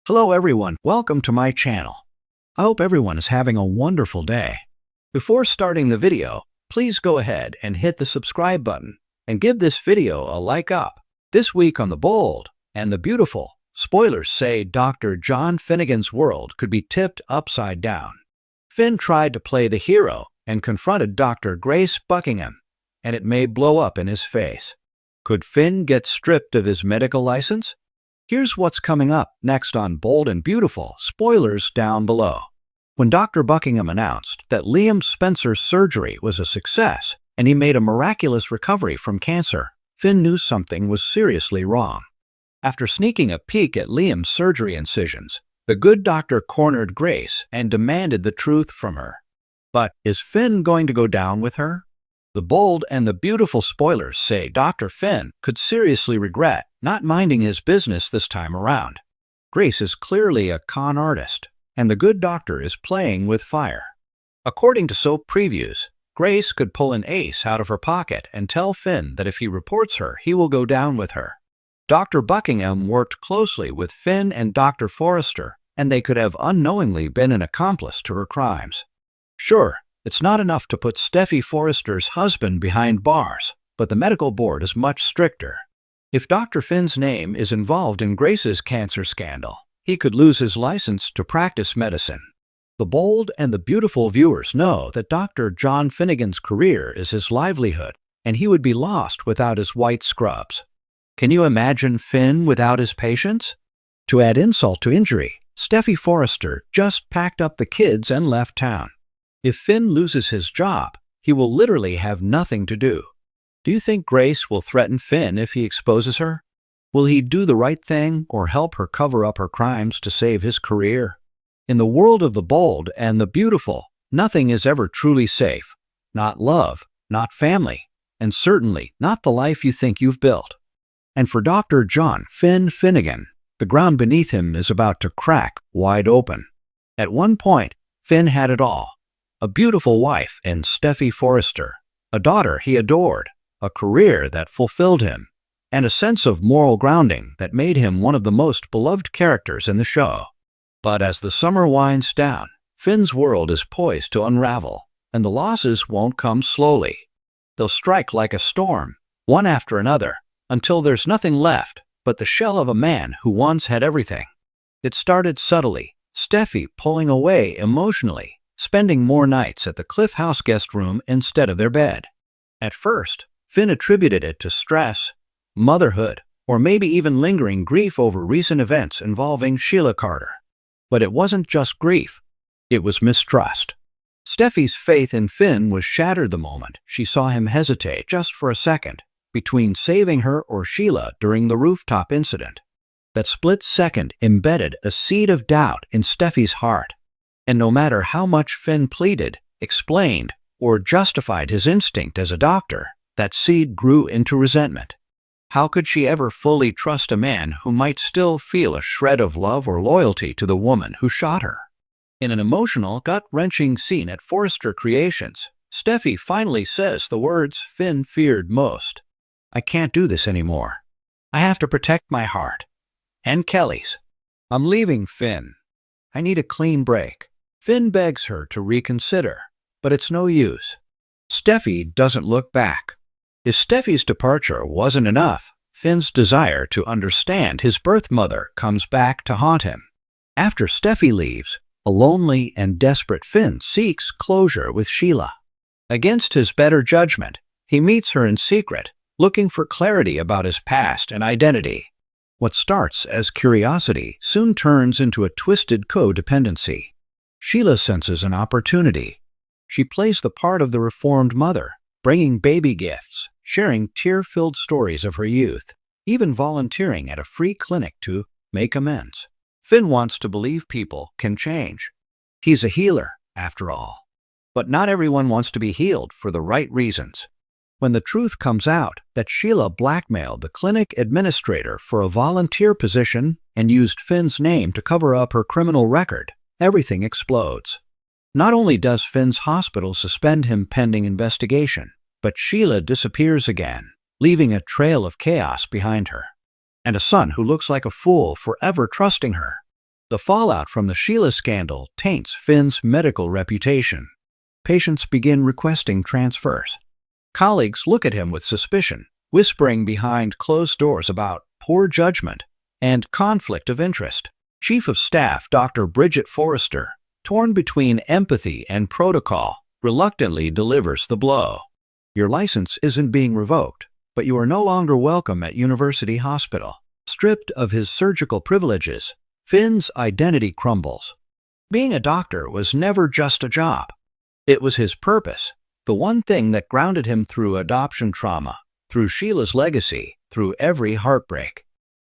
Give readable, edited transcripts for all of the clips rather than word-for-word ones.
Hello everyone, welcome to my channel. I hope everyone is having a wonderful day. Before starting the video, please go ahead and hit the subscribe button and give this video a like up. This week on The Bold and the Beautiful, spoilers say Dr. John Finnegan's world could be tipped upside down. Finn tried to play the hero and confronted Dr. Grace Buckingham, and it may blow up in his face. Could Finn get stripped of his medical license? Here's what's coming up next on Bold and Beautiful, spoilers down below. When Dr. Buckingham announced that Liam Spencer's surgery was a success and he made a miraculous recovery from cancer, Finn knew something was seriously wrong. After sneaking a peek at Liam's surgery incisions, the good doctor cornered Grace and demanded the truth from her. But is Finn going to go down with her? The Bold and the Beautiful spoilers say Dr. Finn could seriously regret not minding his business this time around. Grace is clearly a con artist, and the good doctor is playing with fire. According to soap previews, Grace could pull an ace out of her pocket and tell Finn that if he reports her, he will go down with her. Dr. Buckingham worked closely with Finn and Dr. Forrester, and they could have unknowingly been an accomplice to her crimes. Sure, it's not enough to put Steffy Forrester's husband behind bars, but the medical board is much stricter. If Dr. Finn's name is involved in Grace's cancer scandal, he could lose his license to practice medicine. The Bold and the Beautiful viewers know that Dr. John Finnegan's career is his livelihood, and he would be lost without his white scrubs. Can you imagine Finn without his patients? To add insult to injury, Steffy Forrester just packed up the kids and left town. If Finn loses his job, he will literally have nothing to do. Do you think Grace will threaten Finn if he exposes her? Will he do the right thing or help her cover up her crimes to save his career? In the world of the Bold and the Beautiful, nothing is ever truly safe. Not love, not family, and certainly not the life you think you've built. And for Dr. John Finn Finnegan, the ground beneath him is about to crack wide open. At one point, Finn had it all. A beautiful wife in Steffy Forrester, a daughter he adored, a career that fulfilled him, and a sense of moral grounding that made him one of the most beloved characters in the show. But as the summer winds down, Finn's world is poised to unravel, and the losses won't come slowly. They'll strike like a storm, one after another, until there's nothing left but the shell of a man who once had everything. It started subtly, Steffy pulling away emotionally, spending more nights at the Cliff House guest room instead of their bed. At first, Finn attributed it to stress, motherhood, or maybe even lingering grief over recent events involving Sheila Carter. But it wasn't just grief, it was mistrust. Steffy's faith in Finn was shattered the moment she saw him hesitate just for a second between saving her or Sheila during the rooftop incident. That split second embedded a seed of doubt in Steffy's heart. And no matter how much Finn pleaded, explained, or justified his instinct as a doctor, that seed grew into resentment. How could she ever fully trust a man who might still feel a shred of love or loyalty to the woman who shot her? In an emotional, gut-wrenching scene at Forrester Creations, Steffy finally says the words Finn feared most. "I can't do this anymore. I have to protect my heart. And Kelly's. I'm leaving Finn. I need a clean break." Finn begs her to reconsider, but it's no use. Steffy doesn't look back. If Steffy's departure wasn't enough, Finn's desire to understand his birth mother comes back to haunt him. After Steffy leaves, a lonely and desperate Finn seeks closure with Sheila. Against his better judgment, he meets her in secret, looking for clarity about his past and identity. What starts as curiosity soon turns into a twisted codependency. Sheila senses an opportunity. She plays the part of the reformed mother, bringing baby gifts, sharing tear-filled stories of her youth, even volunteering at a free clinic to make amends. Finn wants to believe people can change. He's a healer, after all. But not everyone wants to be healed for the right reasons. When the truth comes out that Sheila blackmailed the clinic administrator for a volunteer position and used Finn's name to cover up her criminal record, everything explodes. Not only does Finn's hospital suspend him pending investigation, but Sheila disappears again, leaving a trail of chaos behind her. And a son who looks like a fool for ever trusting her. The fallout from the Sheila scandal taints Finn's medical reputation. Patients begin requesting transfers. Colleagues look at him with suspicion, whispering behind closed doors about poor judgment and conflict of interest. Chief of Staff Dr. Bridget Forrester, torn between empathy and protocol, reluctantly delivers the blow. Your license isn't being revoked, but you are no longer welcome at University Hospital. Stripped of his surgical privileges, Finn's identity crumbles. Being a doctor was never just a job. It was his purpose, the one thing that grounded him through adoption trauma, through Sheila's legacy, through every heartbreak.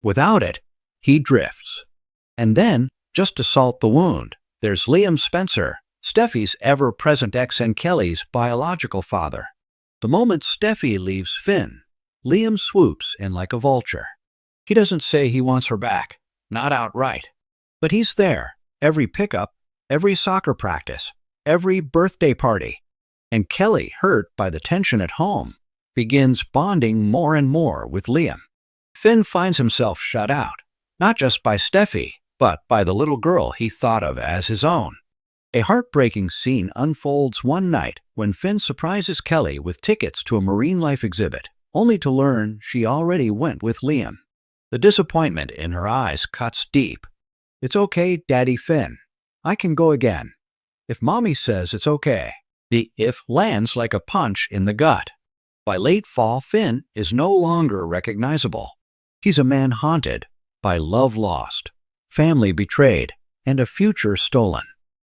Without it, he drifts. And then, just to salt the wound, there's Liam Spencer, Steffi's ever-present ex and Kelly's biological father. The moment Steffi leaves Finn, Liam swoops in like a vulture. He doesn't say he wants her back, not outright. But he's there, every pickup, every soccer practice, every birthday party. And Kelly, hurt by the tension at home, begins bonding more and more with Liam. Finn finds himself shut out, not just by Steffi, but by the little girl he thought of as his own. A heartbreaking scene unfolds one night when Finn surprises Kelly with tickets to a marine life exhibit, only to learn she already went with Liam. The disappointment in her eyes cuts deep. "It's okay, Daddy Finn. I can go again. If Mommy says it's okay." The "if" lands like a punch in the gut. By late fall, Finn is no longer recognizable. He's a man haunted by love lost, family betrayed, and a future stolen.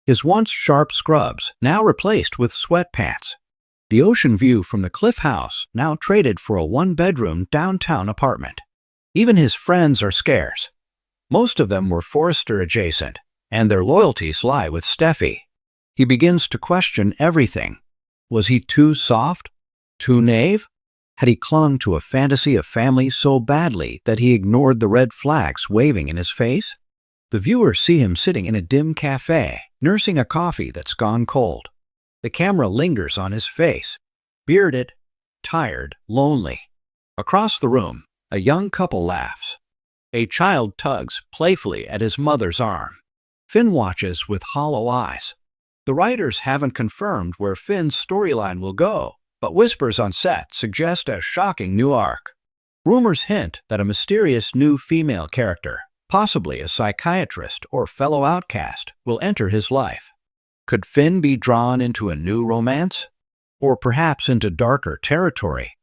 His once sharp scrubs now replaced with sweatpants. The ocean view from the Cliff House now traded for a one-bedroom downtown apartment. Even his friends are scarce. Most of them were Forrester adjacent, and their loyalties lie with Steffi. He begins to question everything. Was he too soft? Too naive? Had he clung to a fantasy of family so badly that he ignored the red flags waving in his face? The viewers see him sitting in a dim cafe, nursing a coffee that's gone cold. The camera lingers on his face, bearded, tired, lonely. Across the room, a young couple laughs. A child tugs playfully at his mother's arm. Finn watches with hollow eyes. The writers haven't confirmed where Finn's storyline will go, but whispers on set suggest a shocking new arc. Rumors hint that a mysterious new female character, possibly a psychiatrist or fellow outcast, will enter his life. Could Finn be drawn into a new romance? Or perhaps into darker territory,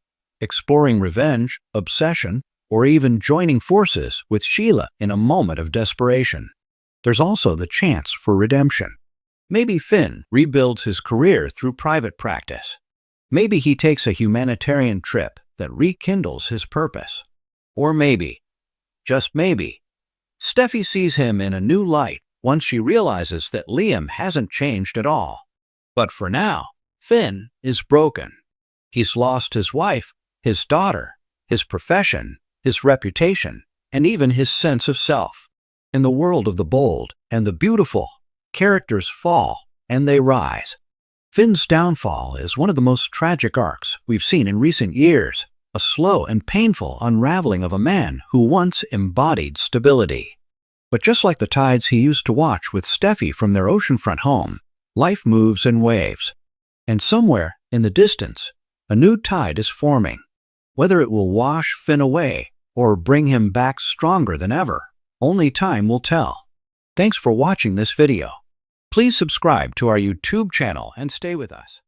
exploring revenge, obsession, or even joining forces with Sheila in a moment of desperation? There's also the chance for redemption. Maybe Finn rebuilds his career through private practice. Maybe he takes a humanitarian trip that rekindles his purpose. Or maybe, just maybe, Steffi sees him in a new light once she realizes that Liam hasn't changed at all. But for now, Finn is broken. He's lost his wife, his daughter, his profession, his reputation, and even his sense of self. In the world of the bold and the beautiful, characters fall and they rise. Finn's downfall is one of the most tragic arcs we've seen in recent years, a slow and painful unraveling of a man who once embodied stability. But just like the tides he used to watch with Steffi from their oceanfront home, life moves in waves. And somewhere in the distance, a new tide is forming. Whether it will wash Finn away or bring him back stronger than ever, only time will tell. Thanks for watching this video. Please subscribe to our YouTube channel and stay with us.